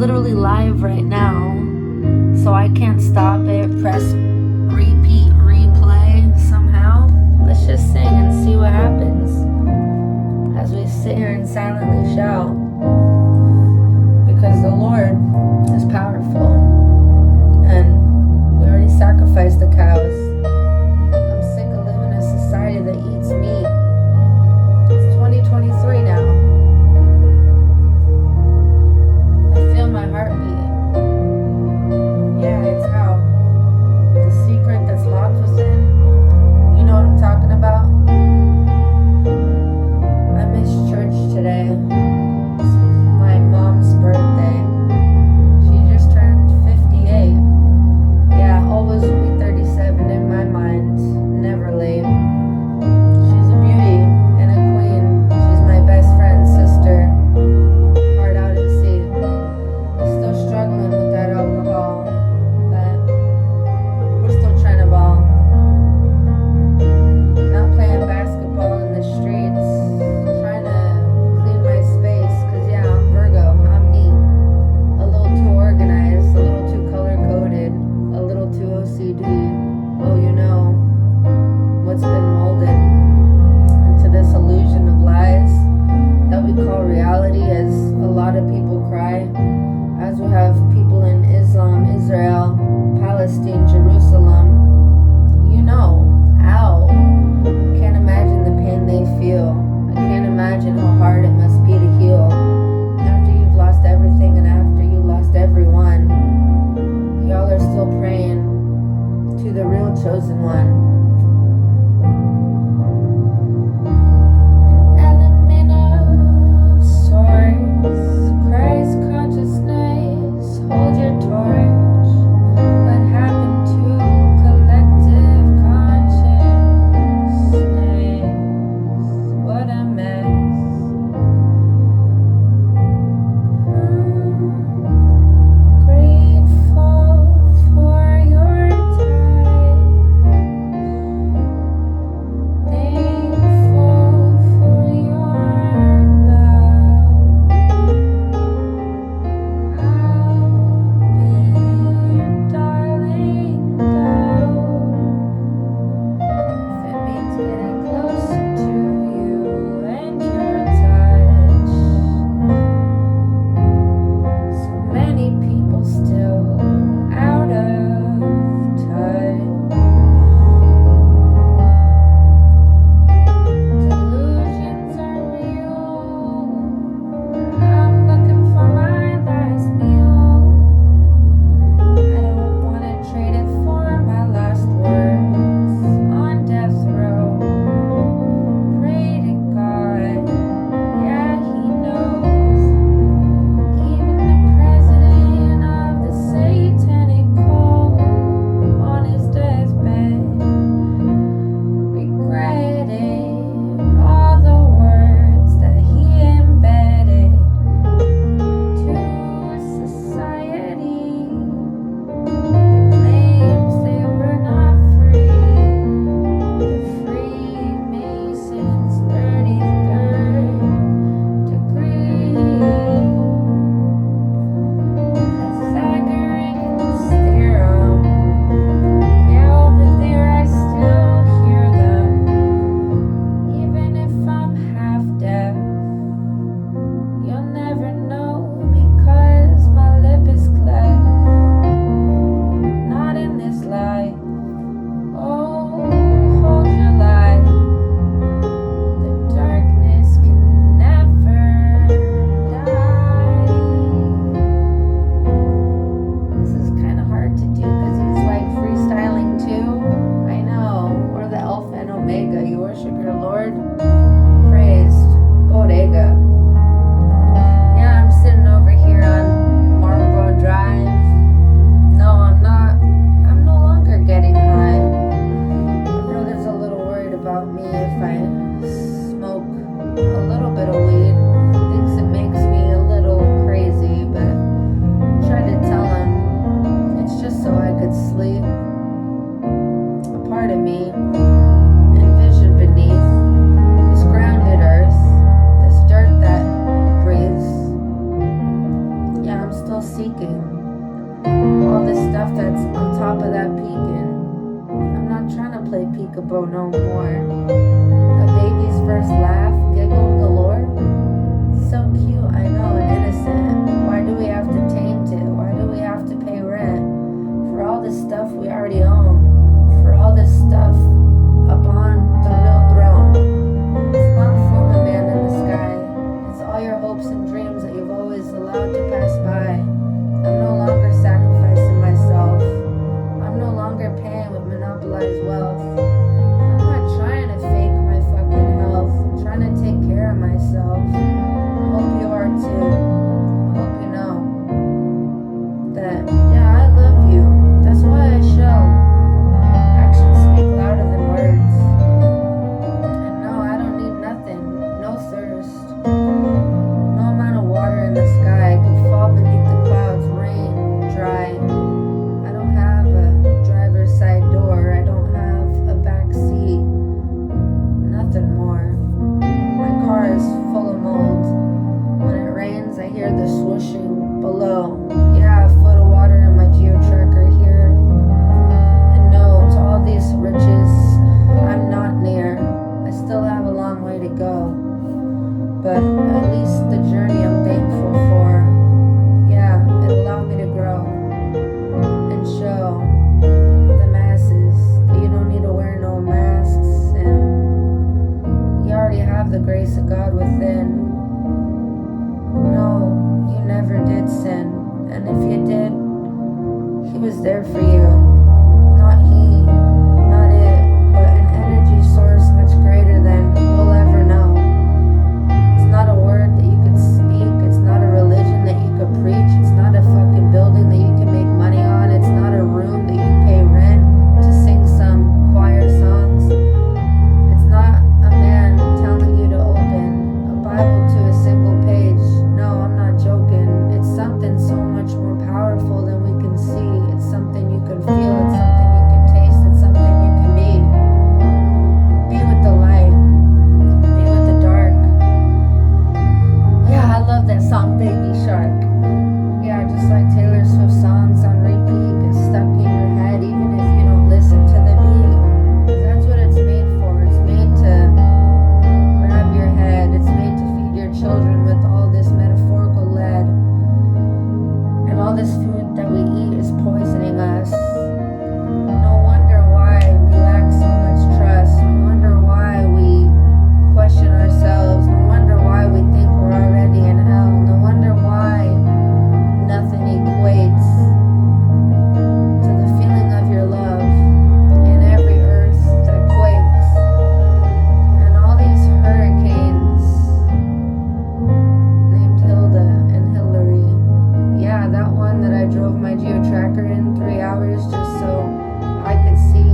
literally live right now, so I can't stop it. Press repeat, replay somehow. Let's just sing and see what happens as we sit here and silently shout, because the Lord is powerful, and we already sacrificed the cows. I'm sick of living in a society that eats meat. It's 2023 now. I feel my heartbeat. Yeah, it's out. The secret that's locked within. You know what I'm talking about? I missed church today. It's my mom's birthday. She just turned 58. Yeah, always will be 37 in my mind. Never late. She's a beauty and a queen. She's my best friend's sister. Heart out at sea. Still struggling with that alcohol, but we're still trying to ball. Not playing basketball in the streets. Trying to clean my space, cause yeah, I'm Virgo. I'm neat. A little too organized, a little too color-coded, a little too OCD. Oh, you know what's been molded into this illusion of lies that we call reality, as a lot of people cry, as we have people in Islam, Israel, Palestine, Jerusalem. You know, ow. I can't imagine the pain they feel. I can't imagine how hard it must be to heal after you've lost everything and after you lost everyone. Y'all are still praying to the real chosen one. Element of sorts, Christ consciousness, hold your torch. What happened to collective consciousness? What a mess. Grateful for your time. but at least the journey I'm thankful for. Yeah, it allowed me to grow and show the masses that you don't need to wear no masks, and you already have the grace of God within. No, you never did sin, and if you did, He was there for you. Not He, not it, but an energy source much greater than we'll ever know. It's not a word that you could speak. It's not a religion that you could preach. It's not a fucking building that you can make money on. It's not a room that you pay rent to sing some choir songs. It's not a man telling you to open a Bible to a single page. No, I'm not joking. It's something so much more powerful than we can see. It's something you can feel. It's something you can taste. It's something you can be. Be with the light. Be with the dark. Yeah, I love that song, Baby Shark. Yeah, just like Taylor Swift songs on repeat get stuck in your head even if you don't listen to the beat. 'Cause that's what it's made for. It's made to grab your head. It's made to feed your children with all this metaphorical lead. And all this food that we eat is poisoning us. No wonder why we lack so much trust. No wonder why we question ourselves. No wonder why we think we're already in hell. No wonder why nothing equates to the feeling of your love in every earth that quakes. And all these hurricanes named Hilda and Hillary. Yeah, that one that I drove my geo-tracker in 3 hours just so I could see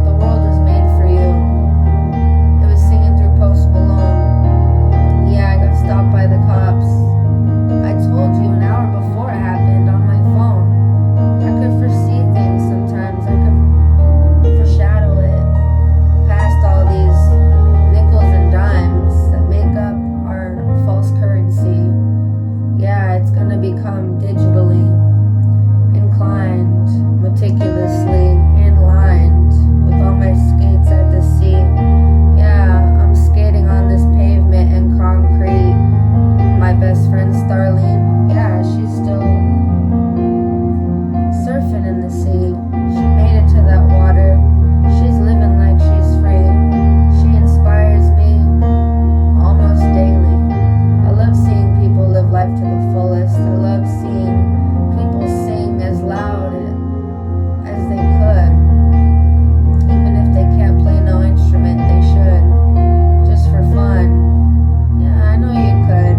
the world was made for you. It was singing through Post Malone. Yeah, I got stopped by the cops. I told you an hour before it happened on my phone. I could foresee things sometimes. I could foreshadow it past all these nickels and dimes that make up our false currency. Yeah, it's gonna become digitally inclined, meticulously inlined with all my skates at the sea. Yeah, I'm skating on this pavement and concrete. My best friend Starlene, yeah, she's still surfing in the sea. She made it to that water. She's living like she's free. She inspires me almost daily. I love seeing people live life to the fullest. I love seeing people sing as loud as they could. Even if they can't play no instrument, they should. Just for fun. Yeah, I know you could.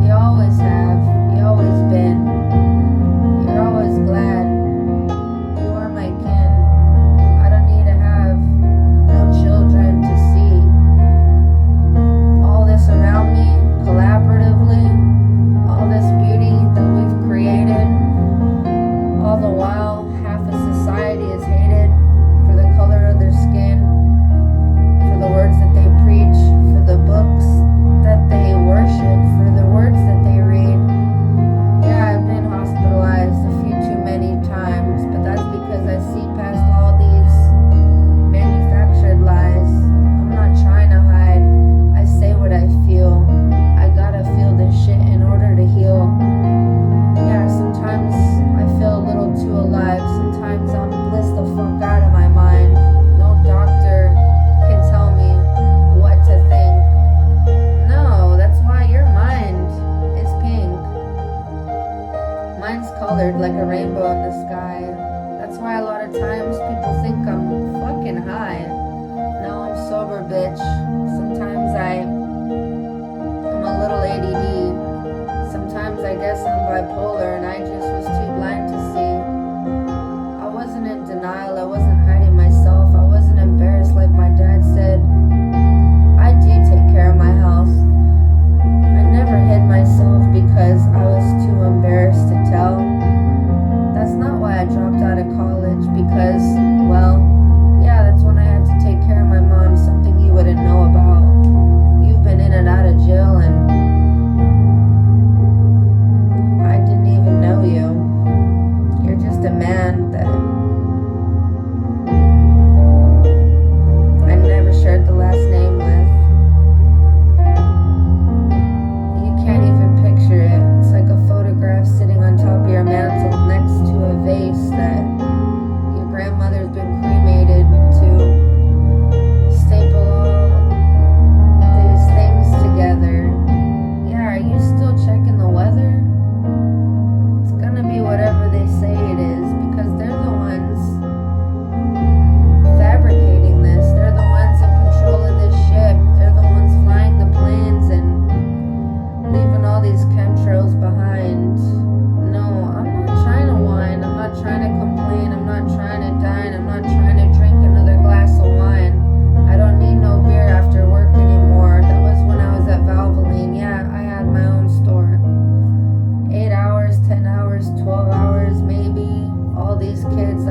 You always have. You always been. You're always glad. You are my kin. I don't need to have no children to see. All this around me, collaboratively, all this beauty that we've created, all the while half of society is hated for the color of their skin, for the words that they preach, for the books that they worship, for the words that they read. Yeah, I've been hospitalized a few too many times, but that's because I see past all these manufactured lies. I'm not trying to hide. I say what I feel. I gotta feel this shit in order to heal. Yeah, sometimes I feel a little too alive. Sometimes I'm blissed the fuck out of my mind. No doctor can tell me what to think. No, that's why your mind is pink. Mine's colored like a rainbow in the sky. That's why a lot of times people think I'm fucking high. No, I'm sober, bitch. Sometimes I'm a little ADD. Sometimes I guess I'm bipolar and I just was too blind to see. I wasn't in denial. I wasn't hiding myself. I wasn't embarrassed like my dad said. I do take care of my health. I never hid myself because I was too embarrassed to tell. That's not why I dropped out of college, because, well, yeah, that's when I had to take care of my mom, something you wouldn't know about. You've been in and out of jail and I didn't even know you. You're just a man that I never shared the last name with.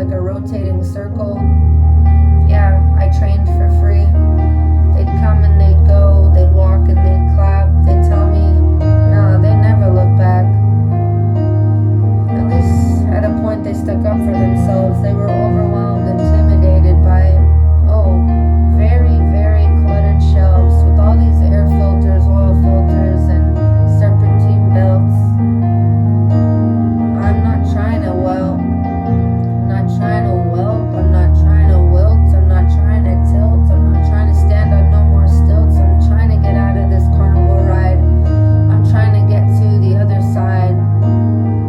like a rotating circle. Yeah, I trained for free. They'd come and they'd go, they'd walk and they'd clap. They'd tell me, no, they never look back. At least at a point they stuck up for themselves. They were overwhelmed, intimidated by, very, very cluttered shelves with all these air filters, oil filters, and serpentine belts. I'm not trying to whelp. I'm not trying to whelp. I'm not trying to wilt. I'm not trying to tilt. I'm not trying to stand on no more stilts. I'm trying to get out of this carnival ride. I'm trying to get to the other side,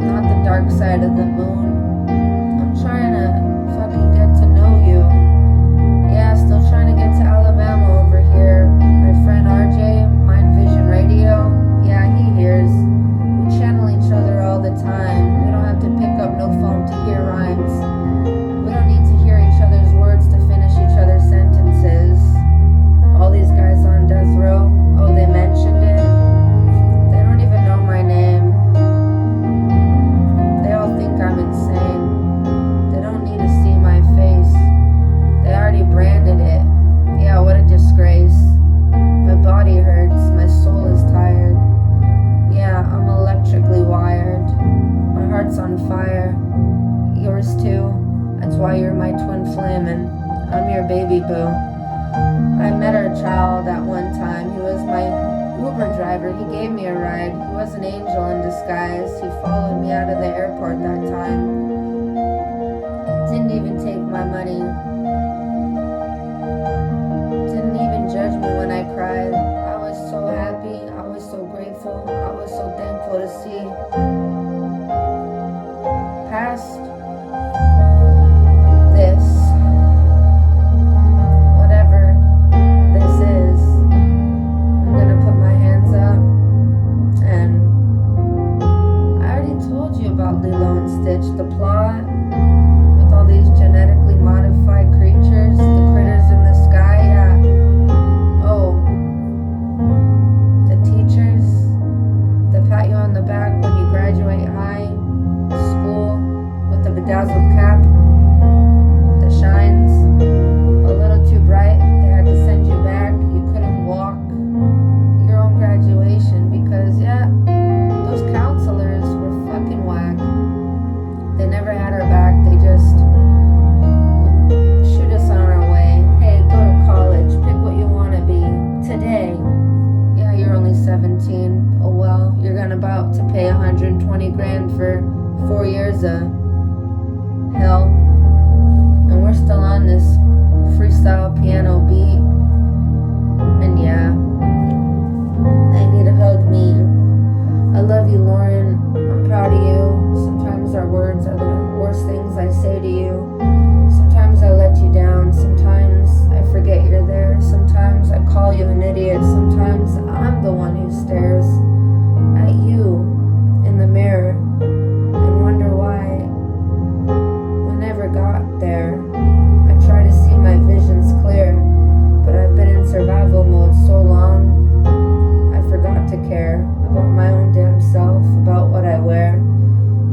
not the dark side of the moon. I'm trying to fucking get to know you. Yeah, still trying to get to Alabama over here. My friend RJ, Mind Vision Radio, yeah, he hears. We channel each other all the time. We don't have to pick up no phone to hear rhymes. We don't need to hear each other's words to finish each other's sentences. All these guys on death row, they mentioned it. They don't even know my name. They all think I'm insane. They don't need to see my face. They already branded it. Yeah, what a disgrace. My body hurts. My soul is tired. Yeah, I'm electrically wired. My heart's on fire. Yours too. That's why you're my twin flame and I'm your baby boo. I met our child at one time. He was my Uber driver. He gave me a ride. He was an angel in disguise. He followed me out of the airport that time. Didn't even take my money. Didn't even judge me when I cried. I was so happy. I was so grateful. I was so thankful to see. Past this, whatever this is, I'm gonna put my hands up, and I already told you about Lilo and Stitch, the plot, with all these genetically modified creatures, the critters in the sky, yeah. The teachers that pat you on the back when you graduate high school with the bedazzled cap that shines a little too bright. They had to send you back. You couldn't walk your own graduation because, those counselors were fucking whack. They never had our back. They just shoot us on our way. Hey, go to college. Pick what you want to be today. Yeah, you're only 17. Oh well, you're about to pay 120 grand for 4 years of hell. And we're still on this freestyle piano beat. And yeah, I need a hug me. I love you, Lauren. I'm proud of you. Sometimes our words are the worst things I say to you. Sometimes I let you down. Sometimes I forget you're there. Sometimes I call you an idiot. Sometimes I'm the one who stares at you in the mirror and wonder why we never got there. I try to see my visions clear, but I've been in survival mode so long, I forgot to care about my own damn self, about what I wear,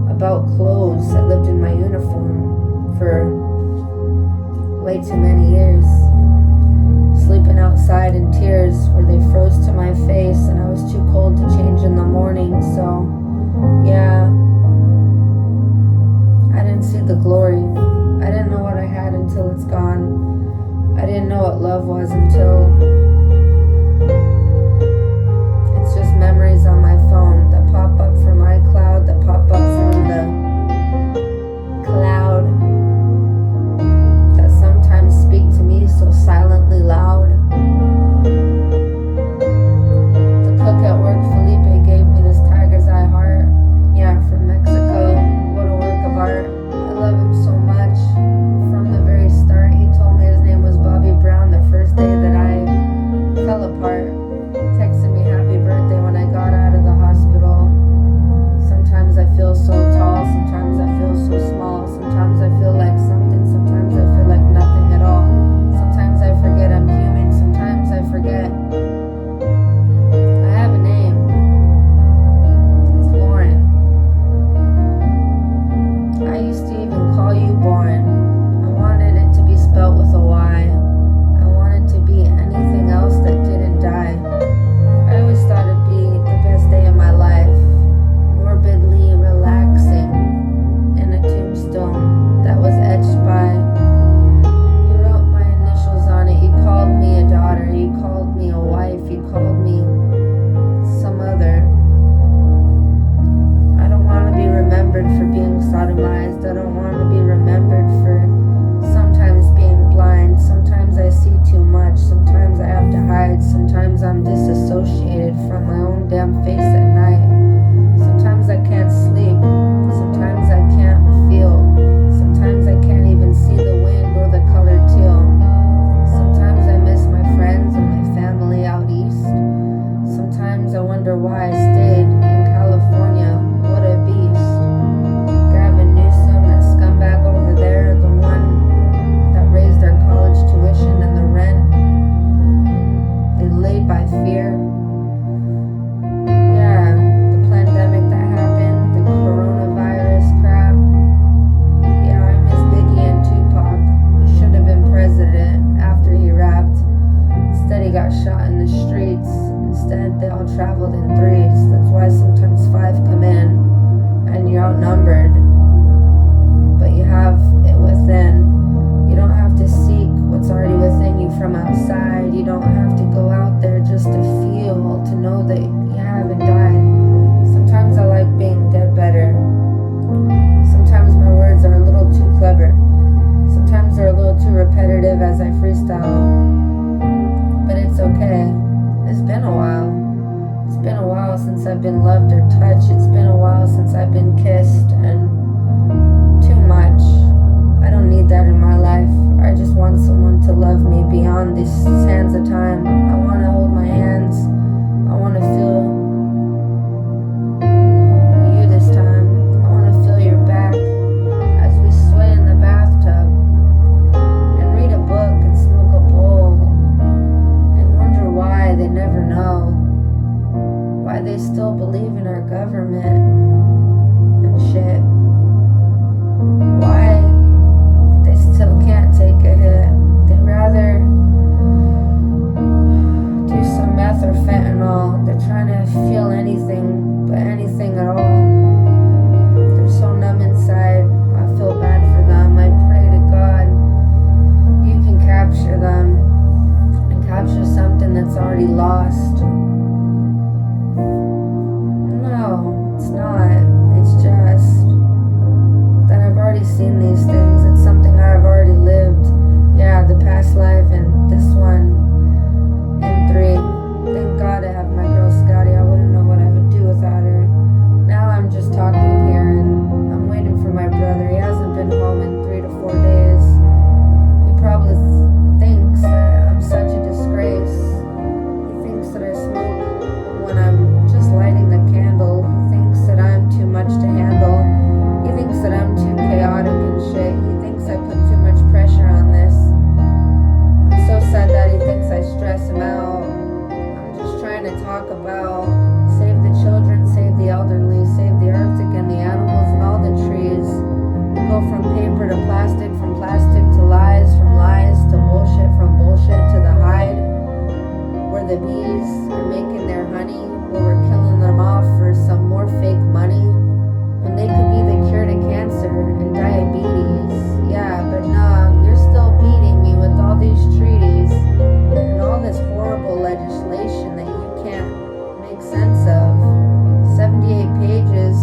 about clothes. I lived in my uniform for way too many years, sleeping outside in tears where they froze to my face and I was too cold to change in the morning. So yeah, I didn't see the glory. I didn't know what I had until it's gone. I didn't know what love was until it's just memories on my phone that pop up from iCloud, that pop up from the cloud, that sometimes speak I wonder why I stayed in California. What a beast. Gavin Newsom, that scumbag over there, the one that raised their college tuition and the rent. They laid by fear. Yeah, the pandemic that happened, the coronavirus crap. Yeah, I miss Biggie and Tupac, who should have been president after he rapped. Instead, he got shot in the streets. Instead, they all traveled in threes. That's why sometimes 5 come in and you're outnumbered. But you have it within. You don't have to seek what's already within you from outside. You don't have to go out there just to feel, to know that you haven't died. Sometimes I like being dead better. Sometimes my words are a little too clever. Sometimes they're a little too repetitive as I freestyle. But it's okay. It's been a while. It's been a while since I've been loved or touched. It's been a while since I've been kissed, and too much. I don't need that in my life. I just want someone to love me beyond these sands of time. I want to hold my hands. I want to feel you this time. I want to feel your back as we sway in the bathtub and read a book and smoke a bowl and wonder why they never know. Why they still believe in our government and shit. Why they still can't take a hit. They'd rather do some meth or fentanyl. They're trying to feel anything, but anything at all. They're so numb inside. I feel bad for them. I pray to God you can capture them and capture something that's already lost. No, it's not. It's just that I've already seen these things. It's something I've already lived. Yeah, the past life and this one in 3. Thank God I have my girl Scotty. I wouldn't know what I would do without her. Now I'm just talking here and I'm waiting for my brother. He hasn't been home in 3 to 4 days. He probably thinks that I'm such a disgrace. He thinks that I smoke when I'm just lighting the candle. He thinks that I'm too much to handle. He thinks that I'm too chaotic and shit. He thinks I put too much pressure on this. I'm so sad that he thinks I stress him out. I'm just trying to talk about save the children, save the elderly, save the Arctic and the animals and all the trees. We go from paper to plastic, from plastic to lies, from lies to bullshit, from bullshit to the hide, where the bees are making their honey, where we're killing them off for some more fake money, when they could be the cure to cancer and diabetes. Yeah, but nah, you're still beating me with all these treaties and all this horrible legislation that you can't make sense of. 78 pages.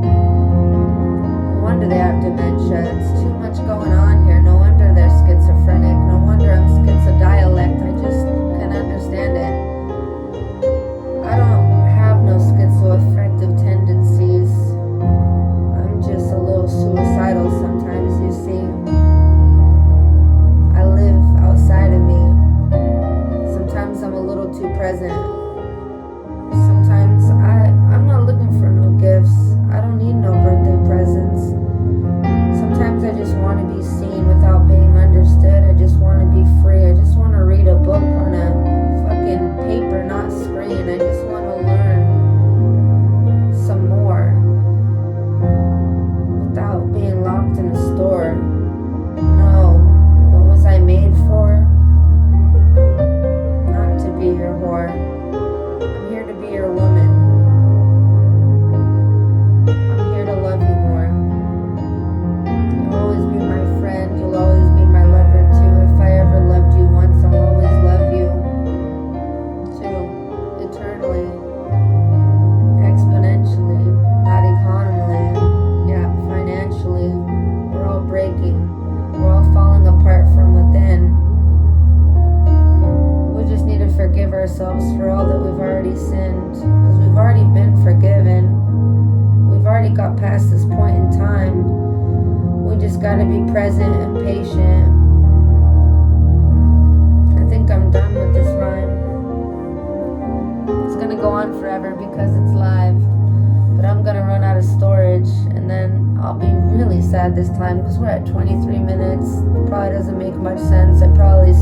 No wonder they have dementia. It's too much going on here. No wonder they're schizophrenic. No wonder I'm schizodialect. I just can't understand it. I don't have no schizoaffective tendencies. I'm just a little suicidal sometimes, you see. I live outside of me. Sometimes I'm a little too present. Sometimes I'm not looking for no gifts. I don't need no birthday presents. Sometimes I just want to be seen without being understood. I just want to be free. I just want to read a book on a fucking paper, not screen. I just want to learn some more without being locked in a store. No, what was I made for? Not to be your whore. I'm here to be your woman. I'm here to love you more. You'll always be my friend. You'll always be my lover too. If I ever loved you once, I'll always love you too. Eternally. Exponentially. Not economically. Yeah, financially. We're all breaking. We're all falling apart from within. We just need to forgive ourselves for all that we've already sinned. Because we've already been forgiven. We've already got past this point in time. We just gotta be present and patient. I think I'm done with this rhyme. It's gonna go but I'm gonna run out of storage, and then I'll be really sad this time because we're at 23 minutes. Probably doesn't make much sense. I probably